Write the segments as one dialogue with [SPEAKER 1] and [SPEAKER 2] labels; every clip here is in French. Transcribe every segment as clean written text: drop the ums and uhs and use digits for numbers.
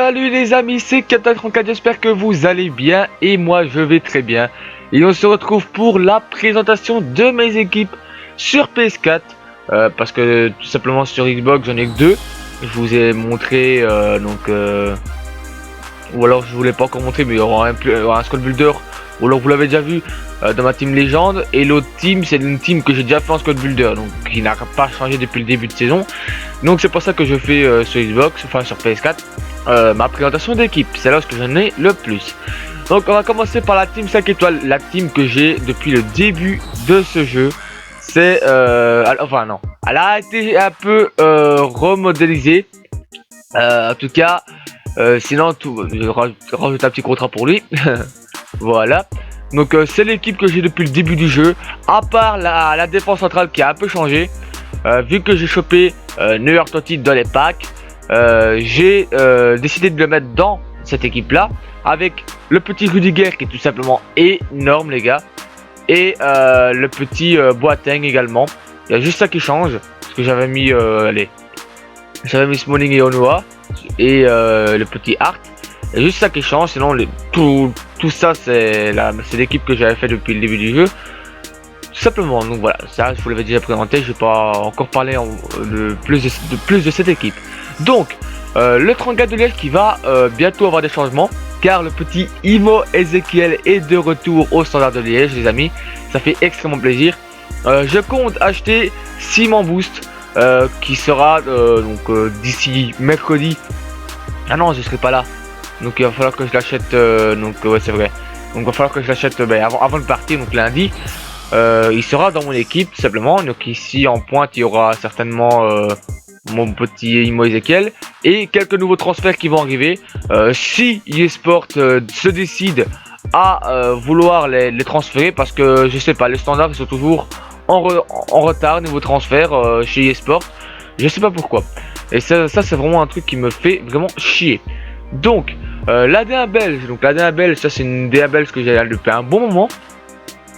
[SPEAKER 1] Salut les amis, c'est Kata34, j'espère que vous allez bien et moi je vais très bien. Et on se retrouve pour la présentation de mes équipes sur PS4. Parce que tout simplement sur Xbox j'en ai que deux. Je vous ai montré ou alors je vous l'ai pas encore montré, mais il y aura un Skull Builder. Ou alors vous l'avez déjà vu dans ma team légende. Et l'autre team c'est une team que j'ai déjà fait en Skull Builder, donc qui n'a pas changé depuis le début de saison. Donc c'est pour ça que je fais sur Xbox, enfin sur PS4. Ma présentation d'équipe, c'est là où j'en ai le plus. Donc on va commencer par la team 5 étoiles, la team que j'ai depuis le début de ce jeu. C'est enfin non, elle a été un peu remodélisée. En tout cas, sinon je rajoute un petit contrat pour lui. Voilà. Donc c'est l'équipe que j'ai depuis le début du jeu. À part la défense centrale qui a un peu changé. Vu que j'ai chopé New York Totti dans les packs. J'ai décidé de le mettre dans cette équipe là avec le petit Rudiger qui est tout simplement énorme les gars, et le petit Boateng également. Il y a juste ça qui change parce que j'avais mis j'avais mis Smalling et Onoa et le petit Hart. Il y a juste ça qui change, sinon tout ça c'est l'équipe que j'avais fait depuis le début du jeu tout simplement. Donc voilà, ça je vous l'avais déjà présenté, je vais pas encore parler de plus de cette équipe. Donc le 34 de Liège qui va bientôt avoir des changements, car le petit Imo Ezekiel est de retour au standard de Liège les amis. Ça fait extrêmement plaisir. Je compte acheter Simon Boost qui sera d'ici mercredi. Ah non, je serai pas là, donc il va falloir que je l'achète, ouais c'est vrai, donc il va falloir que je l'achète avant de partir, donc lundi. Il sera dans mon équipe tout simplement. Donc ici en pointe il y aura certainement mon petit Imo Ezekiel et quelques nouveaux transferts qui vont arriver. Si eSport se décide à vouloir les transférer, parce que je sais pas, les standards ils sont toujours en retard niveau transfert chez eSport, je sais pas pourquoi. Et ça c'est vraiment un truc qui me fait vraiment chier. Donc l'AD1 belge, ça c'est une DA belge que j'ai depuis un bon moment.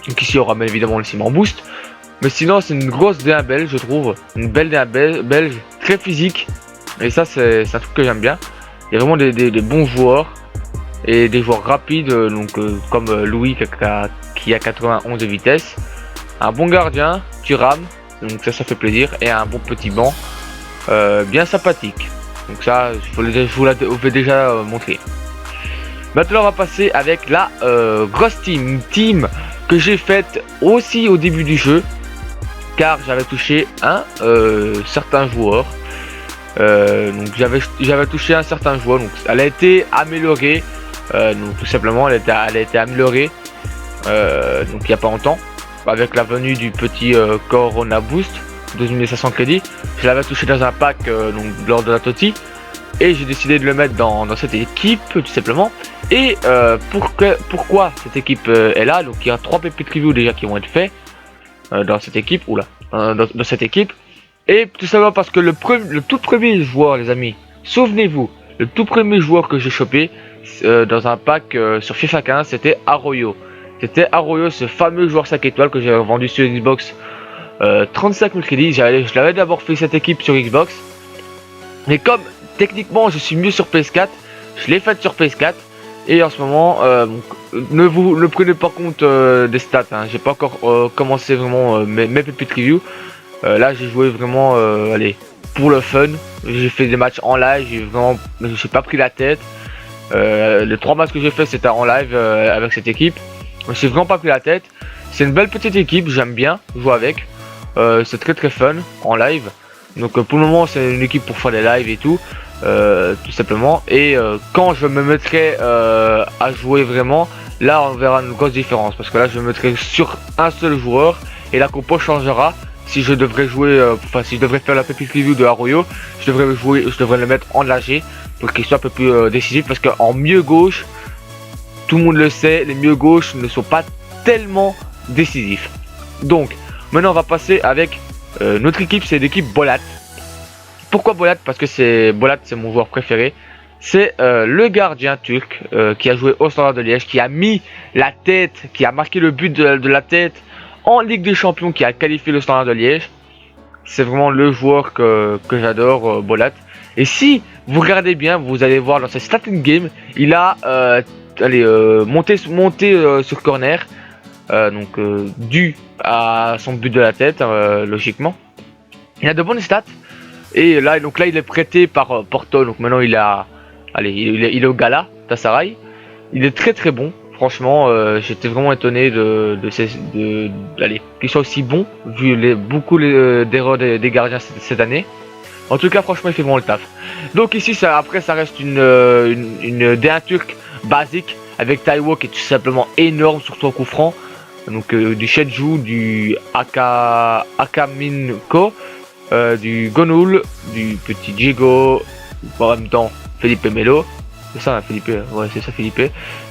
[SPEAKER 1] Donc ici on ramène évidemment le Simon Boost. Mais sinon c'est une grosse D1 belge je trouve. Une belle D1 belge, très physique. Et ça c'est un truc que j'aime bien. Il y a vraiment des bons joueurs. Et des joueurs rapides, comme Louis qui a 91 de vitesse. Un bon gardien, Thuram, donc ça fait plaisir. Et un bon petit banc, bien sympathique. Donc ça je vous l'avais déjà montré. Maintenant on va passer avec la grosse team que j'ai faite aussi au début du jeu, car j'avais touché un certain joueur. Donc j'avais touché un certain joueur, donc elle a été améliorée. Donc tout simplement elle a été améliorée donc il n'y a pas longtemps avec la venue du petit Corona Boost 12500 crédits. Je l'avais touché dans un pack lors de la Totti, et j'ai décidé de le mettre dans cette équipe tout simplement. Et pourquoi cette équipe est là? Donc il y a 3 pépites review déjà qui vont être faits dans cette équipe, dans cette équipe. Et tout simplement parce que le tout premier joueur les amis, souvenez-vous, le tout premier joueur que j'ai chopé dans un pack sur FIFA 15, c'était Arroyo. C'était Arroyo, ce fameux joueur 5 étoiles que j'ai vendu sur Xbox 35 000 crédits. Je l'avais d'abord fait cette équipe sur Xbox, mais comme techniquement je suis mieux sur PS4, je l'ai faite sur PS4. Et en ce moment ne prenez pas compte des stats, hein. J'ai pas encore commencé vraiment mes pépites review. Là j'ai joué vraiment pour le fun. J'ai fait des matchs en live, j'ai pas pris la tête. Les 3 matchs que j'ai fait c'était en live avec cette équipe. J'ai vraiment pas pris la tête. C'est une belle petite équipe, j'aime bien jouer avec. C'est très fun en live. Donc pour le moment c'est une équipe pour faire des lives et tout. Tout simplement. Et quand je me mettrai à jouer vraiment, là on verra une grosse différence, parce que là je me mettrai sur un seul joueur et la compo changera. Si je devrais jouer, si je devrais faire la pépite review de Arroyo, je devrais le mettre en AG pour qu'il soit un peu plus décisif, parce qu'en milieu gauche, tout le monde le sait, les milieux gauche ne sont pas tellement décisifs. Donc maintenant on va passer avec notre équipe, c'est l'équipe Bolat. Pourquoi Bolat? Parce que Bolat c'est mon joueur préféré. C'est le gardien turc qui a joué au standard de Liège, qui a mis la tête, qui a marqué le but de la tête en Ligue des Champions, qui a qualifié le standard de Liège. C'est vraiment le joueur que j'adore, Bolat. Et si vous regardez bien, vous allez voir dans sa stat in game, il a monté sur corner, dû à son but de la tête, logiquement. Il a de bonnes stats. Et là, il est prêté par Porto. Donc maintenant, il est au Gala, Tassaray. Il est très très bon. Franchement, j'étais vraiment étonné qu'il soit aussi bon, vu beaucoup d'erreurs des gardiens cette année. En tout cas, franchement, il fait vraiment le taf. Donc ici, ça reste une D1 turc basique avec Taiwo qui est tout simplement énorme, surtout en coup franc. Donc du Shedju, du Akaminko, du Gonul, du petit Diego, en même temps Felipe Melo. C'est ça, Felipe, ouais, c'est ça, Felipe.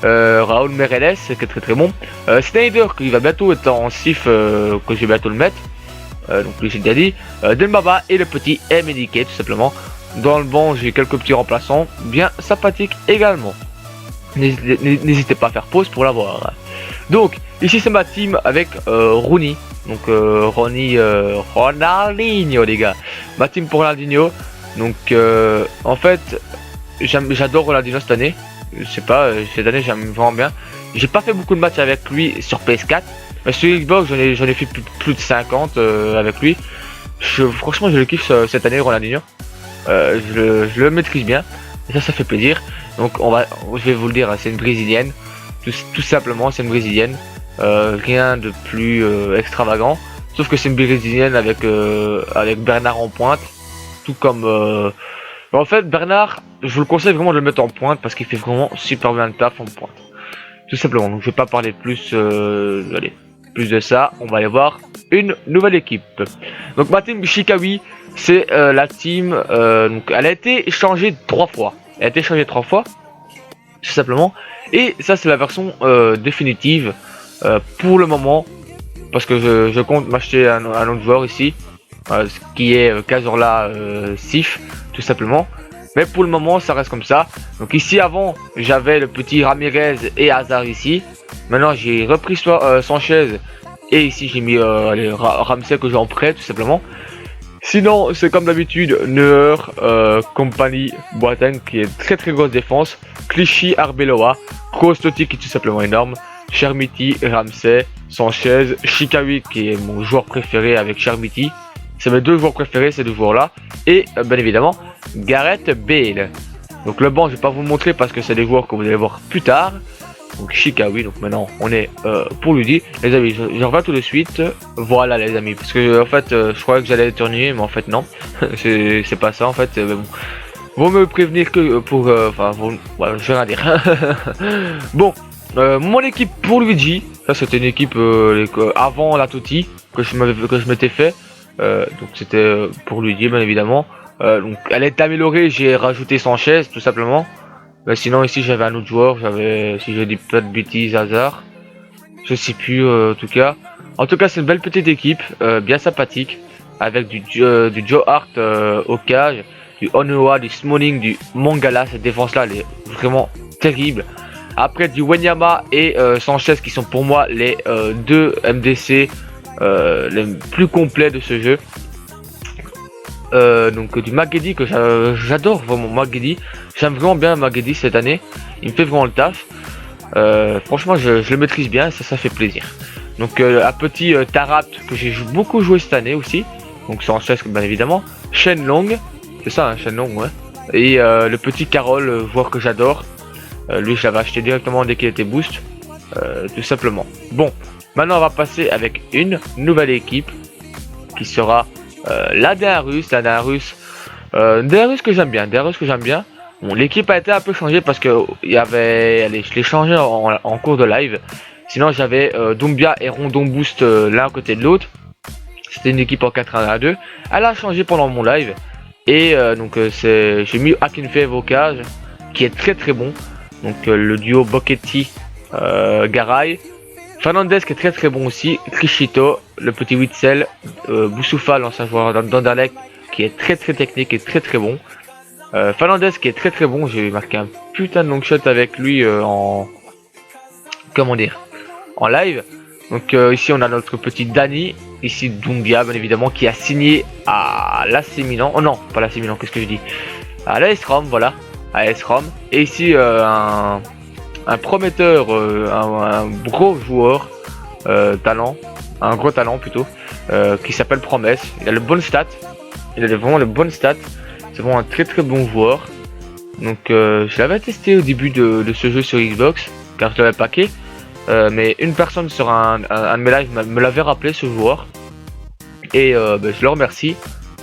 [SPEAKER 1] Raúl Meireles, qui est très très bon. Snyder, qui va bientôt être en sif, que je vais bientôt le mettre. Donc, lui, j'ai déjà dit. Dembaba et le petit MDK, tout simplement. Dans le banc, j'ai quelques petits remplaçants bien sympathiques également. N'hésitez pas à faire pause pour l'avoir. Donc, ici, c'est ma team avec Rooney. Donc, Ronaldinho, les gars. Ma team pour Ronaldinho. Donc, en fait. J'adore Ronaldinho cette année. Je sais pas, cette année j'aime vraiment bien. J'ai pas fait beaucoup de matchs avec lui sur PS4. Mais sur Xbox j'en ai fait plus de 50 avec lui. Franchement je le kiffe cette année Ronaldinho. Je le maîtrise bien. Et ça fait plaisir. Donc je vais vous le dire, c'est une brésilienne. Tout simplement c'est une brésilienne. Rien de plus extravagant. Sauf que c'est une brésilienne avec Bernard en pointe. Tout comme... En fait, Bernard, je vous le conseille vraiment de le mettre en pointe parce qu'il fait vraiment super bien le taf en pointe. Tout simplement, donc je vais pas parler plus de ça. On va aller voir une nouvelle équipe. Donc ma team Shikawi, c'est la team, donc elle a été échangée 3 fois. Elle a été échangée 3 fois, tout simplement. Et ça c'est la version définitive pour le moment. Parce que je compte m'acheter un autre joueur ici. Ce qui est Cazorla Sif tout simplement, mais pour le moment ça reste comme ça. Donc ici avant j'avais le petit Ramirez et Hazard ici, maintenant j'ai repris Sanchez et ici j'ai mis Ramsey que j'ai en prêt tout simplement. Sinon c'est comme d'habitude Neuer, Compagnie, Boateng qui est très très grosse défense, Clichy, Arbeloa, Kroos-Totti qui est tout simplement énorme, Chermiti, Ramsey, Sanchez, Shikawi qui est mon joueur préféré avec Chermiti. C'est mes 2 joueurs préférés, ces 2 joueurs là. Et bien évidemment, Gareth Bale. Donc le banc, je vais pas vous le montrer parce que c'est des joueurs que vous allez voir plus tard. Donc Shikawi, donc maintenant on est pour lui. Les amis, je reviens tout de suite. Voilà les amis. Parce que en fait, je croyais que j'allais éternuer, mais en fait non. c'est pas ça en fait. Mais bon. Vaut me prévenir que pour... voilà, je vais rien dire. Bon, mon équipe pour Luigi. Ça c'était une équipe avant la Totti que je m'étais fait. Donc c'était pour lui dire bien évidemment. Donc elle est améliorée, j'ai rajouté Sanchez tout simplement. Mais sinon ici j'avais un autre joueur, si je dis pas de bêtises, Hazard. Je sais plus en tout cas. En tout cas c'est une belle petite équipe, bien sympathique. Avec du Joe Hart au cage, du Onoa, du Smalling, du Mangala. Cette défense là elle est vraiment terrible. Après du Wenyama et Sanchez qui sont pour moi les 2 MDC les plus complets de ce jeu. Donc du Maguedi que j'adore vraiment Maguedi. J'aime vraiment bien Maguedi cette année. Il me fait vraiment le taf. Franchement je le maîtrise bien et ça fait plaisir. Donc un petit Tarat que j'ai beaucoup joué cette année aussi. Donc Sanchez bien évidemment. Shenlong. C'est ça Shenlong ouais. Et le petit Carole, joueur que j'adore. Lui je l'avais acheté directement dès qu'il était boost. Tout simplement. Bon. Maintenant on va passer avec une nouvelle équipe qui sera la D1 russe, que j'aime bien, Bon, l'équipe a été un peu changée parce que je l'ai changé en cours de live. Sinon j'avais Doumbia et Rondon Boost l'un à côté de l'autre. C'était une équipe en 4-1-2. Elle a changé pendant mon live et j'ai mis Akinfeev au cage qui est très très bon. Donc le duo Bocchetti Garay. Fernandez qui est très très bon aussi, Trichito, le petit Witzel, Boussoufa, l'ancien joueur d'Anderlecht qui est très très technique et très très bon. Fernandez qui est très très bon, j'ai marqué un putain de long shot avec lui en live. Donc ici on a notre petit Dani, ici Doumbia bien évidemment qui a signé à l'AC Milan. Oh non, pas l'AC Milan, qu'est-ce que je dis? à l'AS Rome, voilà, à l'AS Rome. Et ici un prometteur, un gros joueur, talent, un gros talent plutôt, qui s'appelle Promesse. Il a le bon stat, il a vraiment le bon stat. C'est vraiment un très très bon joueur. Donc je l'avais testé au début de ce jeu sur Xbox, car je l'avais packé. Mais une personne sur un de mes lives me l'avait rappelé, ce joueur. Et je le remercie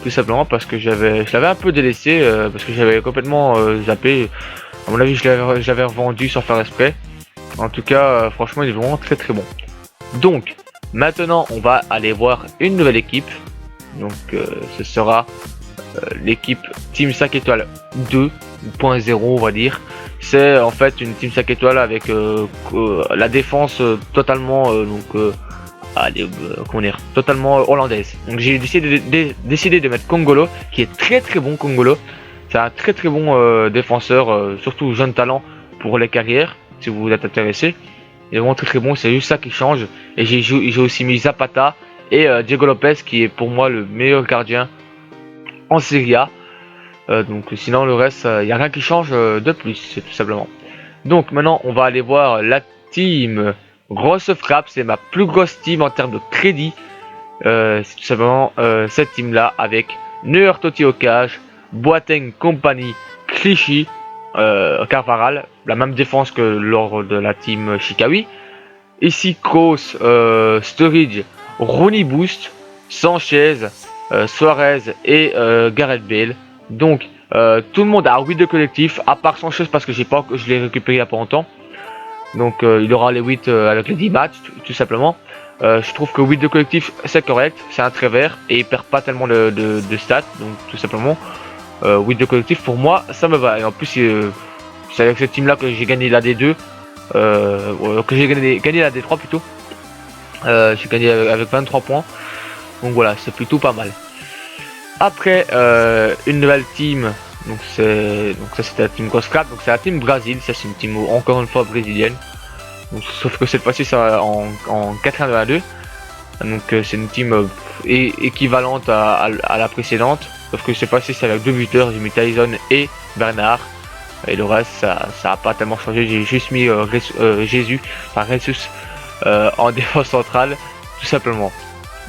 [SPEAKER 1] tout simplement parce que je l'avais un peu délaissé, parce que j'avais complètement zappé. À mon avis je l'avais revendu sans faire exprès. En tout cas franchement il est vraiment très très bon. Donc maintenant on va aller voir une nouvelle équipe. Donc ce sera l'équipe Team 5 étoiles 2.0 on va dire. C'est en fait une Team 5 étoiles avec la défense totalement comment dire, totalement hollandaise. Donc j'ai décidé de mettre Kongolo, qui est très très bon. Kongolo, c'est un très très bon défenseur, surtout jeune talent pour les carrières, si vous êtes intéressé. Il est vraiment très très bon, c'est juste ça qui change. Et j'ai aussi mis Zapata et Diego Lopez, qui est pour moi le meilleur gardien en Serie A. Donc sinon le reste, il n'y a rien qui change de plus, c'est tout simplement. Donc maintenant on va aller voir la team Grosse Frappe. C'est ma plus grosse team en termes de crédit. C'est tout simplement cette team là avec Neuer, Totti au cage, Boateng, Compagnie, Clichy, Carvaral, la même défense que lors de la team Chicawi. Ici Kroos, Sturridge, Rooney Boost, Sanchez, Suarez et Gareth Bale. Donc tout le monde a 8 de collectif, à part Sanchez parce que je l'ai récupéré il n'y a pas longtemps. Donc il aura les 8 avec les 10 matchs tout simplement. Je trouve que 8 de collectif c'est correct, c'est un très vert et il perd pas tellement de stats. Donc tout simplement 8 de collectif pour moi ça me va. Et en plus c'est avec cette team là que j'ai gagné la D2, que j'ai gagné la D3 plutôt. J'ai gagné avec 23 points. Donc voilà, c'est plutôt pas mal. Après une nouvelle team, donc ça c'était la team Grosse Frappe, donc c'est la team Brésil, ça c'est une team encore une fois brésilienne. Donc, sauf que cette fois-ci c'est en 4-1-2. Donc c'est une team équivalente à la précédente, sauf que cette fois-ci c'est avec 2 buteurs, j'ai mis Tyson et Bernard. Et le reste ça a pas tellement changé, j'ai juste mis Jesus en défense centrale, tout simplement.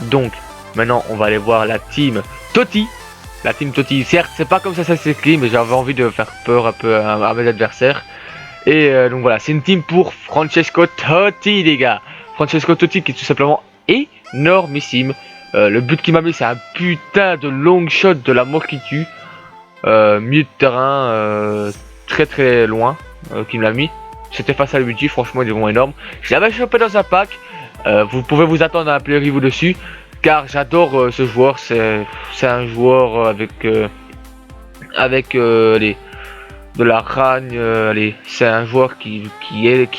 [SPEAKER 1] Donc maintenant on va aller voir la team Totti. La team Totti, certes c'est pas comme ça s'écrit, mais j'avais envie de faire peur un peu à mes adversaires. Et donc voilà, c'est une team pour Francesco Totti les gars. Francesco Totti qui est tout simplement énormissime. Le but qu'il m'a mis c'est un putain de long shot de la mort qui tue. Milieu de terrain très très loin qu'il me l'a mis. C'était face à l'objectif, franchement il est vraiment énorme. Je l'avais chopé dans un pack. Vous pouvez vous attendre à un play review dessus. Car j'adore ce joueur, c'est un joueur avec de la ragne, c'est un joueur qui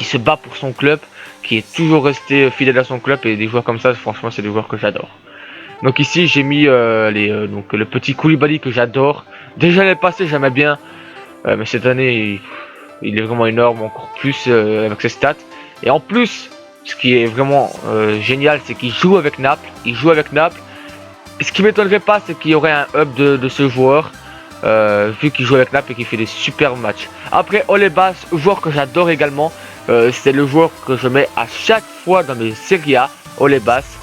[SPEAKER 1] se bat pour son club, qui est toujours resté fidèle à son club, et des joueurs comme ça franchement c'est des joueurs que j'adore. Donc ici j'ai mis donc le petit Koulibaly que j'adore. Déjà l'année passée j'aimais bien, mais cette année il est vraiment énorme, encore plus avec ses stats. Et en plus ce qui est vraiment génial, c'est qu'il joue avec Naples. Il joue avec Naples. Et ce qui m'étonnerait pas, c'est qu'il y aurait un hub de ce joueur, vu qu'il joue avec Naples et qu'il fait des super matchs. Après, Olebas, joueur que j'adore également. C'est le joueur que je mets à chaque fois dans mes Serie A. Olebas.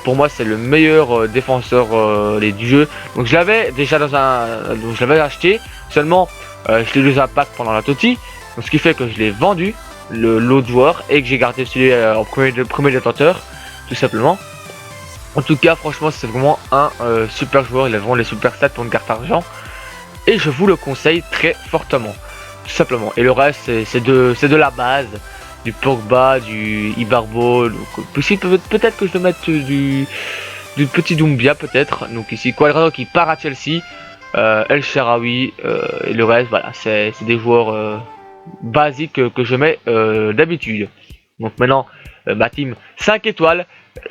[SPEAKER 1] Pour moi, c'est le meilleur défenseur du jeu. Donc je l'avais déjà je l'avais acheté. Seulement, je l'ai eu dans un pack pendant la Totti. Donc ce qui fait que je l'ai vendu. L'autre joueur et que j'ai gardé celui en premier détenteur tout simplement. En tout cas franchement c'est vraiment un super joueur, il a vraiment les super stats pour une carte argent et je vous le conseille très fortement tout simplement. Et le reste c'est de la base, du Pogba, du Ibarbo, peut-être que je vais mettre du petit Doumbia peut-être. Donc ici Cuadrado qui part à Chelsea, El Shaarawy et le reste voilà c'est des joueurs basique que je mets d'habitude. Donc maintenant ma team 5 étoiles,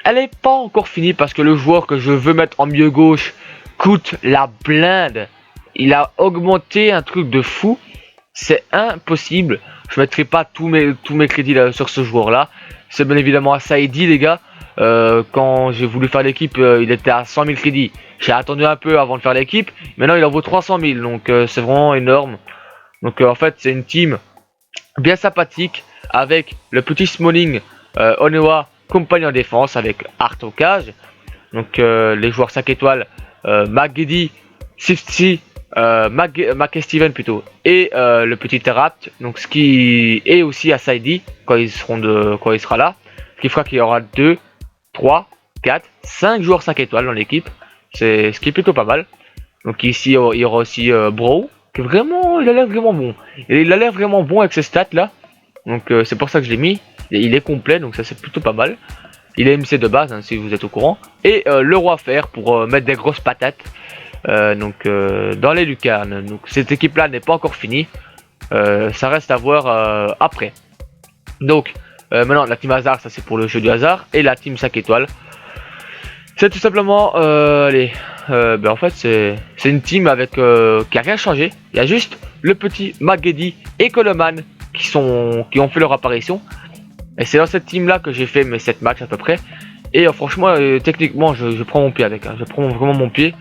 [SPEAKER 1] elle n'est pas encore finie parce que le joueur que je veux mettre en milieu gauche coûte la blinde. Il a augmenté un truc de fou, c'est impossible. Je mettrai pas tous mes crédits là, sur ce joueur là. C'est bien évidemment à Saïdi les gars. Quand j'ai voulu faire l'équipe, il était à 100 000 crédits. J'ai attendu un peu avant de faire l'équipe. Maintenant, il en vaut 300 000. Donc, c'est vraiment énorme. Donc, en fait, c'est une team bien sympathique avec le petit Smalling, Onewa, compagnie en défense avec Art au cage. Donc, les joueurs 5 étoiles, Magedi, Sifty, Mac et Steven plutôt, et le petit Rapt, donc ce qui est aussi à Saidi quand il sera là, ce qui fera qu'il y aura 2, 3, 4, 5 joueurs 5 étoiles dans l'équipe, c'est ce qui est plutôt pas mal. Donc ici il y aura aussi Bro, qui est vraiment, il a l'air vraiment bon, il a l'air vraiment bon avec ses stats là, donc c'est pour ça que je l'ai mis, il est complet donc ça c'est plutôt pas mal. Il est MC de base hein, si vous êtes au courant, et le roi fer pour mettre des grosses patates. Dans les lucarnes. Donc cette équipe là n'est pas encore finie, ça reste à voir après. Donc maintenant la team hasard, ça c'est pour le jeu du hasard, et la team 5 étoiles c'est tout simplement en fait c'est une team avec qui a rien changé. Il y a juste le petit Magedi et Coleman qui ont fait leur apparition, et c'est dans cette team là que j'ai fait mes 7 matchs à peu près. Et franchement techniquement je prends mon pied avec hein. Je prends vraiment mon pied.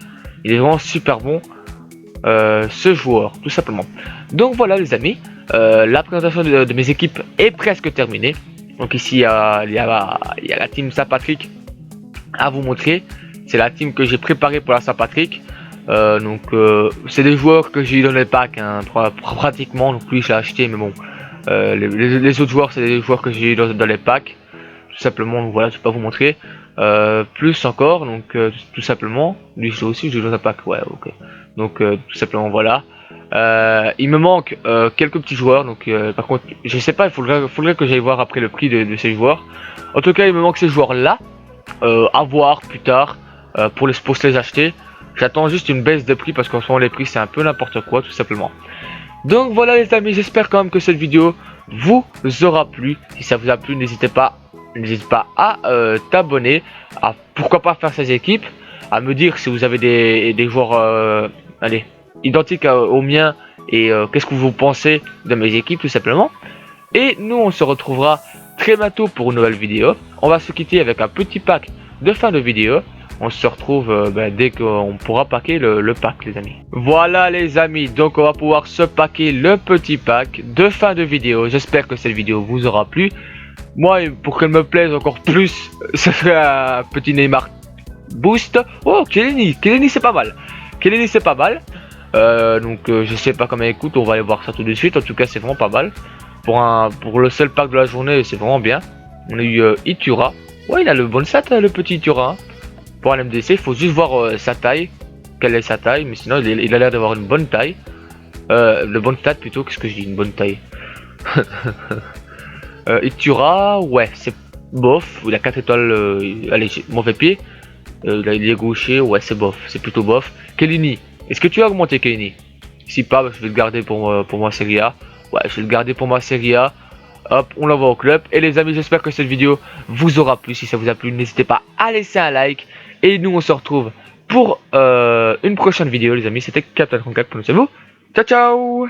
[SPEAKER 1] Il est vraiment super bon, ce joueur, tout simplement. Donc voilà les amis, la présentation de mes équipes est presque terminée. Donc ici il y a la team Saint-Patrick à vous montrer. C'est la team que j'ai préparée pour la Saint-Patrick. C'est des joueurs que j'ai eu dans les packs hein, pratiquement. Donc lui je l'ai acheté, mais bon, les autres joueurs c'est des joueurs que j'ai eu dans les packs. Tout simplement, donc voilà, je vais pas vous montrer. Plus encore, donc tout simplement, lui je aussi, je joue dans un pack, ouais, ok. Donc tout simplement, voilà. Il me manque quelques petits joueurs, donc par contre, je sais pas, il faudrait que j'aille voir après le prix de ces joueurs. En tout cas, il me manque ces joueurs là, à voir plus tard pour se les acheter. J'attends juste une baisse de prix parce qu'en ce moment les prix c'est un peu n'importe quoi, tout simplement. Donc voilà les amis, j'espère quand même que cette vidéo vous aura plu. Si ça vous a plu, n'hésitez pas à t'abonner, à pourquoi pas faire ces équipes, à me dire si vous avez des joueurs identiques aux miens et qu'est-ce que vous pensez de mes équipes tout simplement. Et nous on se retrouvera très bientôt pour une nouvelle vidéo. On va se quitter avec un petit pack de fin de vidéo. On se retrouve dès qu'on pourra packer le pack les amis. Voilà les amis, donc on va pouvoir se packer le petit pack de fin de vidéo. J'espère que cette vidéo vous aura plu. Moi, pour qu'elle me plaise encore plus, ça serait un petit Neymar boost. Oh, Keleni c'est pas mal. Keleni c'est pas mal. Je sais pas comment il coûte, on va aller voir ça tout de suite. En tout cas, c'est vraiment pas mal. Pour le seul pack de la journée, c'est vraiment bien. On a eu Itura. Ouais, il a le bon stat, le petit Itura. Hein. Pour un MDC, il faut juste voir sa taille. Quelle est sa taille, mais sinon, il a l'air d'avoir une bonne taille. Le bon stat plutôt, qu'est-ce que je dis, une bonne taille. Itura, ouais, c'est bof. Il a 4 étoiles. Allez, mauvais pied. Il est gaucher, ouais, c'est bof. C'est plutôt bof. Kelini, est-ce que tu as augmenté Kelini? Si pas, je vais le garder pour ma Serie A. Ouais, je vais le garder pour ma Serie A. Hop, on l'envoie au club. Et les amis, j'espère que cette vidéo vous aura plu. Si ça vous a plu, n'hésitez pas à laisser un like. Et nous, on se retrouve pour une prochaine vidéo, les amis. C'était Captain 34 pour nous. C'est vous. Ciao, ciao!